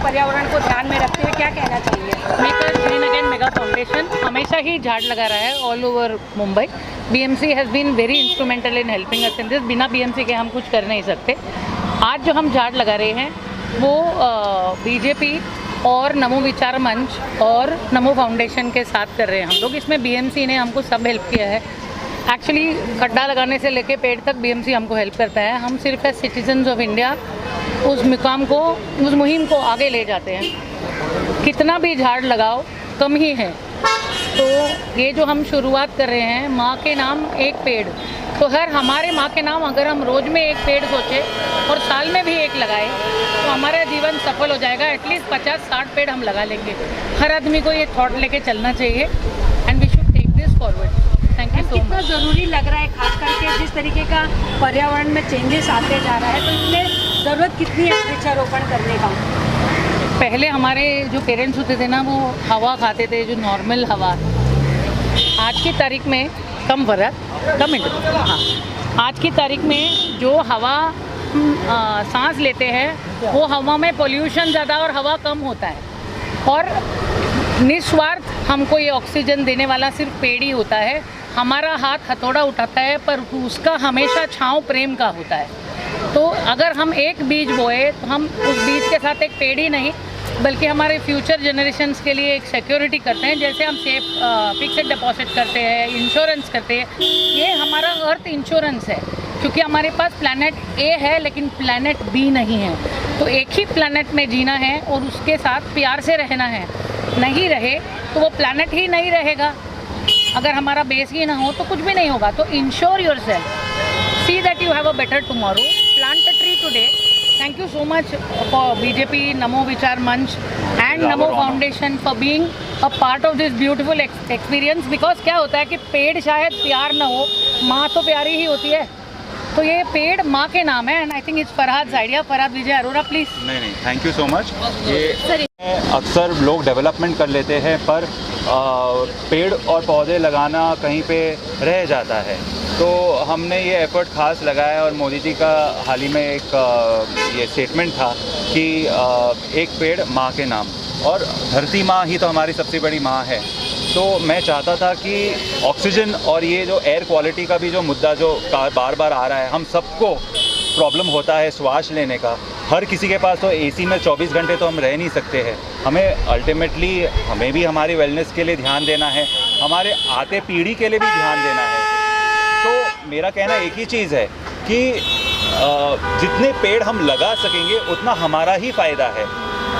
पर्यावरण को ध्यान में रखते हुए क्या कहना चाहिए? Makers green again mega foundation हमेशा ही झाड़ लगा रहा है all over Mumbai. BMC has been very instrumental in helping us in this. बिना बीएमसी के हम कुछ कर नहीं सकते। आज जो हम झाड़ लगा रहे हैं वो बीजेपी और नमो विचार मंच और नमो फाउंडेशन के साथ कर रहे हैं हम लोग। इसमें बीएमसी ने हमको सब हेल्प किया है। एक्चुअली खड्डा लगाने से लेके पेड़ तक बीएमसी हमको हेल्प करता है। हम सिर्फ एज सिटीजन्स ऑफ इंडिया उस मुकाम को, उस मुहिम को आगे ले जाते हैं। कितना भी झाड़ लगाओ, कम ही है। तो ये जो हम शुरुआत कर रहे हैं माँ के नाम एक पेड़, तो हर हमारे माँ के नाम अगर हम रोज़ में एक पेड़ सोचें और साल में भी एक लगाए तो हमारा जीवन सफल हो जाएगा। एटलीस्ट 50-60 पेड़ हम लगा लेंगे। हर आदमी को ये थॉट लेके चलना चाहिए and we should take this forward. Thank you so कितना मच। ज़रूरी लग रहा है, खास करके जिस तरीके का पर्यावरण में चेंजेस आते जा रहा है, तो इसमें ज़रूरत कितनी है वृक्षारोपण करने का? पहले हमारे जो पेरेंट्स होते थे ना, वो हवा खाते थे जो नॉर्मल हवा। आज की तारीख में कम इंटर हाँ, आज की तारीख में जो हवा सांस लेते हैं वो हवा में पोल्यूशन ज़्यादा और हवा कम होता है। और निस्वार्थ हमको ये ऑक्सीजन देने वाला सिर्फ पेड़ ही होता है। हमारा हाथ हथौड़ा उठाता है पर उसका हमेशा छांव प्रेम का होता है। तो अगर हम एक बीज बोए तो हम उस बीज के साथ एक पेड़ ही नहीं बल्कि हमारे फ्यूचर जनरेशन्स के लिए एक सिक्योरिटी करते हैं। जैसे हम सेफ फिक्स्ड डिपॉजिट करते हैं, इंश्योरेंस करते हैं, ये हमारा अर्थ इंश्योरेंस है। क्योंकि हमारे पास प्लैनेट ए है लेकिन प्लैनेट बी नहीं है। तो एक ही प्लैनेट में जीना है और उसके साथ प्यार से रहना है। नहीं रहे तो वो प्लैनेट ही नहीं रहेगा। अगर हमारा बेस ही ना हो तो कुछ भी नहीं होगा। तो ensure yourself, see that you have a better tomorrow, plant a tree today. Thank you so much for BJP, Namo Vichar Manch and Namo Foundation for being a part of this beautiful experience. Because क्या होता है कि पेड़ शायद प्यार ना हो, माँ तो प्यारी ही होती है। तो ये पेड़ माँ के नाम है and I think it's Farhad idea. Farhad Vijay Arora please. नहीं, थैंक यू सो मच। ये अक्सर लोग डेवलपमेंट कर लेते हैं पर पेड़ और पौधे लगाना कहीं पे रह जाता है। तो हमने ये एफर्ट खास लगाया और मोदी जी का हाल ही में एक ये स्टेटमेंट था कि एक पेड़ माँ के नाम, और धरती माँ ही तो हमारी सबसे बड़ी माँ है। तो मैं चाहता था कि ऑक्सीजन और ये जो एयर क्वालिटी का भी जो मुद्दा जो बार बार आ रहा है, हम सबको प्रॉब्लम होता है श्वास लेने का। हर किसी के पास तो एसी में 24 घंटे तो हम रह नहीं सकते हैं। हमें अल्टीमेटली हमें भी हमारी वेलनेस के लिए ध्यान देना है, हमारे आते पीढ़ी के लिए भी ध्यान देना है। तो मेरा कहना एक ही चीज़ है कि जितने पेड़ हम लगा सकेंगे उतना हमारा ही फ़ायदा है,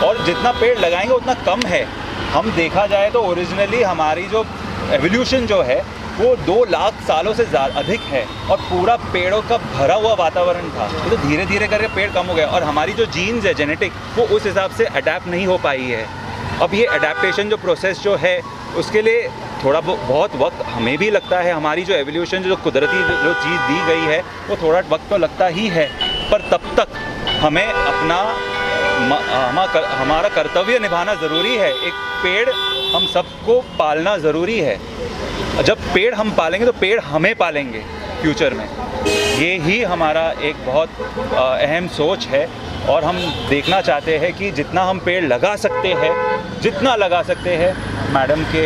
और जितना पेड़ लगाएंगे उतना कम है। हम देखा जाए तो ओरिजिनली हमारी जो एवोल्यूशन जो है वो 2 लाख सालों से ज़्यादा अधिक है और पूरा पेड़ों का भरा हुआ वातावरण था। तो धीरे धीरे करके पेड़ कम हो गया और हमारी जो जीन्स है जेनेटिक वो उस हिसाब से अडेप्ट नहीं हो पाई है। अब ये अडेप्टेशन जो प्रोसेस जो है उसके लिए थोड़ा बहुत वक्त हमें भी लगता है। हमारी जो एवोल्यूशन जो कुदरती जो चीज़ दी गई है वो थोड़ा वक्त तो लगता ही है, पर तब तक हमें अपना हमारा कर्तव्य निभाना ज़रूरी है। एक पेड़ हम सबको पालना ज़रूरी है। जब पेड़ हम पालेंगे तो पेड़ हमें पालेंगे फ्यूचर में। ये ही हमारा एक बहुत अहम सोच है और हम देखना चाहते हैं कि जितना हम पेड़ लगा सकते हैं, जितना लगा सकते हैं मैडम के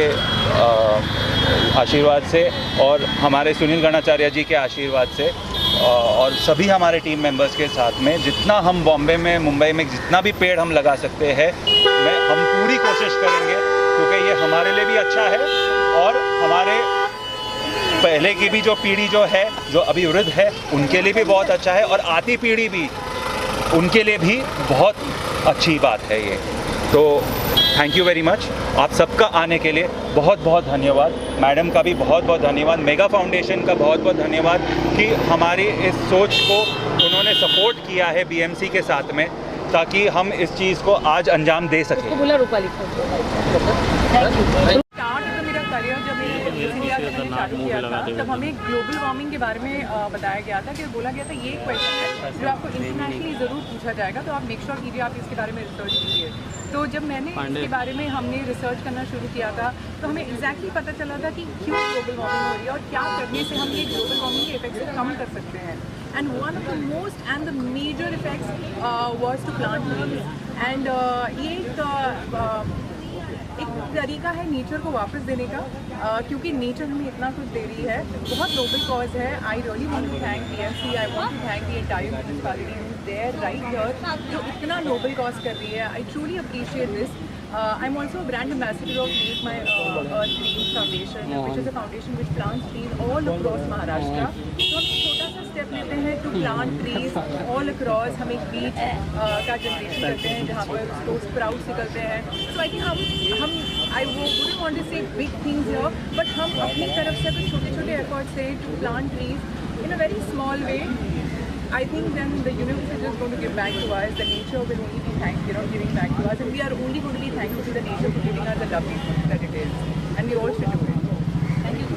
आशीर्वाद से और हमारे सुनील गणाचार्य जी के आशीर्वाद से और सभी हमारे टीम मेंबर्स के साथ में, जितना हम बॉम्बे में मुंबई में जितना भी पेड़ हम लगा सकते हैं हम पूरी कोशिश करेंगे, क्योंकि ये हमारे लिए भी अच्छा है और हमारे पहले की भी जो पीढ़ी जो है जो अभी वृद्ध है उनके लिए भी बहुत अच्छा है और आती पीढ़ी भी उनके लिए भी बहुत अच्छी बात है ये। तो थैंक यू वेरी मच आप सबका आने के लिए बहुत बहुत धन्यवाद। मैडम का भी बहुत बहुत धन्यवाद। मेगा फाउंडेशन का बहुत बहुत धन्यवाद कि हमारी इस सोच को उन्होंने सपोर्ट किया है बीएमसी के साथ में, ताकि हम इस चीज़ को आज अंजाम दे सकें। बोला रूपाली जब हमें ग्लोबल वार्मिंग के बारे में बताया गया था कि बोला गया था ये क्वेश्चन है जो आपको इंटरनेशनली ज़रूर पूछा जाएगा, तो आप मेक श्योर कीजिए आप इसके बारे में रिसर्च कीजिए। तो जब मैंने इसके बारे में हमने रिसर्च करना शुरू किया था तो हमें एग्जैक्टली पता चला था कि क्यों ग्लोबल वार्मिंग हो रही है और क्या करने से हम ये ग्लोबल वार्मिंग के इफेक्ट्स को कम कर सकते हैं। And one of the most and the major effects was to plant trees. And ये एक तरीका है नेचर को वापस देने का, क्योंकि नेचर हमें इतना कुछ दे रही है। बहुत नोबल कॉज है। I really want to thank BMC, I want to thank the entire municipality there right here जो इतना नोबल कॉज कर रही है। I truly appreciate this. I am also brand ambassador of leave my earth green foundation, which is a foundation which plants trees all across Maharashtra. तो हम एक छोटा सा स्टेप लेते हैं to plant trees all across. हम एक बीज का जनरेशन करते हैं जहाँ पर उसको स्प्राउट्स निकलते हैं। So I think I wouldn't want to say big things here, but हम अपनी तरफ से तो छोटे-छोटे efforts से to plant trees in a very small way. I think then the universe is just going to give back to us. The nature will only be giving back to us, and we are only going to be thankful to the nature for giving us the lovely food that it is, and we all should do it.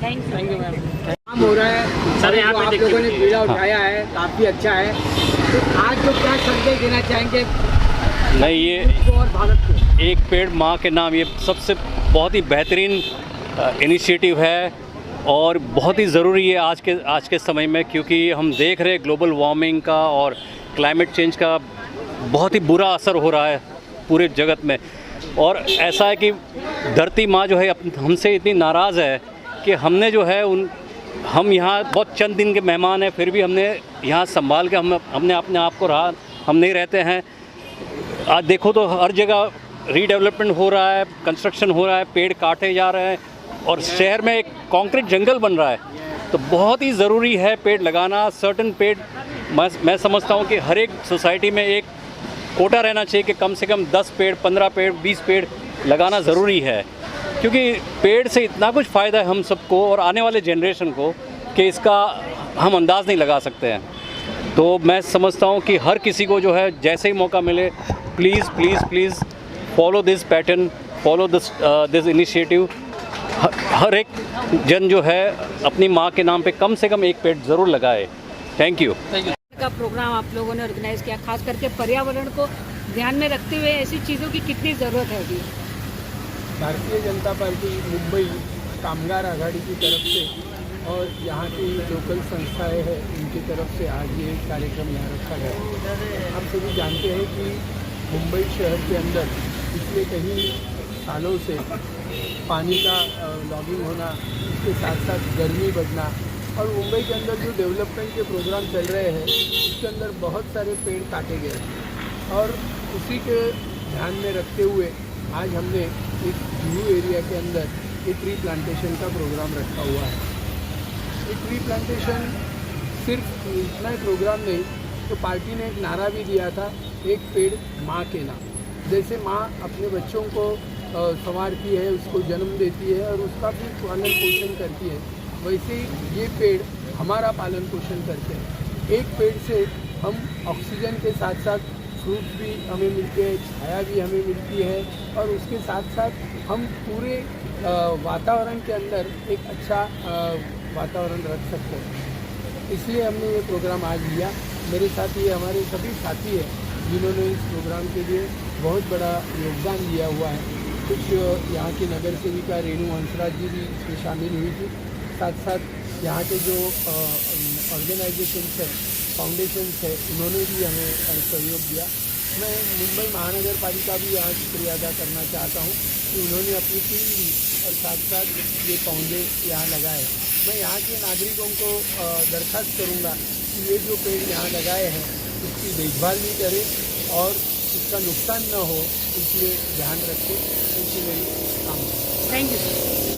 Thank you ma'am. काम हो रहा है sir, यहाँ पे आप देखिए। लोगों ने बीड़ा उठाया है, काफ़ी अच्छा है। तो आज जो क्या संदेश देना चाहेंगे नहीं, ये को और भारत को? एक पेड़ माँ के नाम, ये सबसे बहुत ही बेहतरीन इनिशिएटिव है और बहुत ही ज़रूरी है आज के समय में, क्योंकि हम देख रहे हैं ग्लोबल वार्मिंग का और क्लाइमेट चेंज का बहुत ही बुरा असर हो रहा है पूरे जगत में। और ऐसा है कि धरती माँ जो है हमसे इतनी नाराज़ है कि हमने जो है हम यहाँ बहुत चंद दिन के मेहमान हैं, फिर भी हमने यहाँ संभाल के हमने अपने आप को रहा, हम नहीं रहते हैं। आज देखो तो हर जगह रीडेवलपमेंट हो रहा है, कंस्ट्रक्शन हो रहा है, पेड़ काटे जा रहे हैं और शहर में एक कंक्रीट जंगल बन रहा है। तो बहुत ही ज़रूरी है पेड़ लगाना। सर्टन पेड़ मैं समझता हूँ कि हर एक सोसाइटी में एक कोटा रहना चाहिए कि कम से कम 10 पेड़, 15 पेड़, 20 पेड़ लगाना ज़रूरी है, क्योंकि पेड़ से इतना कुछ फ़ायदा है हम सबको और आने वाले जनरेशन को कि इसका हम अंदाज़ नहीं लगा सकते हैं। तो मैं समझता हूँ कि हर किसी को जो है जैसे ही मौका मिले, please please please follow this pattern, follow this initiative. हर एक जन जो है अपनी माँ के नाम पे कम से कम एक पेड़ ज़रूर लगाए। Thank you. का प्रोग्राम आप लोगों ने ऑर्गेनाइज किया, खास करके पर्यावरण को ध्यान में रखते हुए ऐसी चीज़ों की कितनी ज़रूरत है अभी? भारतीय जनता पार्टी मुंबई कामगार आघाड़ी की तरफ से और यहाँ की लोकल संस्थाएं हैं उनकी तरफ से आज ये कार्यक्रम यहाँ रखा गया। हम सभी जानते हैं कि मुंबई शहर के अंदर पिछले कई सालों से पानी का लॉगिंग होना, इसके साथ साथ गर्मी बढ़ना और मुंबई के अंदर जो डेवलपमेंट के प्रोग्राम चल रहे हैं उसके अंदर बहुत सारे पेड़ काटे गए और उसी के ध्यान में रखते हुए आज हमने एक न्यू एरिया के अंदर एक ट्री प्लांटेशन का प्रोग्राम रखा हुआ है। ये ट्री प्लांटेशन सिर्फ इतना ही प्रोग्राम नहीं, तो पार्टी ने एक नारा भी दिया था, एक पेड़ माँ के नाम। जैसे माँ अपने बच्चों को संवारती है, उसको जन्म देती है और उसका भी पालन पोषण करती है, वैसे ही ये पेड़ हमारा पालन पोषण करते हैं। एक पेड़ से हम ऑक्सीजन के साथ साथ फ्रूट्स भी हमें मिलते हैं, छाया भी हमें मिलती है और उसके साथ साथ हम पूरे वातावरण के अंदर एक अच्छा वातावरण रख सकते हैं। इसलिए हमने ये प्रोग्राम आज लिया। मेरे साथ ये हमारे सभी साथी हैं जिन्होंने इस प्रोग्राम के लिए बहुत बड़ा योगदान दिया हुआ है। कुछ यहाँ की नगर सेविका रेणु हंसराज जी भी इसमें शामिल हुई थी। साथ साथ यहाँ के जो ऑर्गेनाइजेशंस है, फाउंडेशंस है, उन्होंने भी हमें सहयोग दिया। मैं मुंबई महानगर पालिका भी यहाँ शुक्रिया अदा करना चाहता हूँ कि उन्होंने अपनी टीम दी और साथ साथ ये पौधे यहाँ लगाए। मैं यहाँ के नागरिकों को दरख्वास्त करूँगा कि ये जो पेड़ यहाँ लगाए हैं उसकी देखभाल भी करें और इसका नुकसान न हो, इसलिए ध्यान रखें। इसलिए मेरी काम। Thank you sir.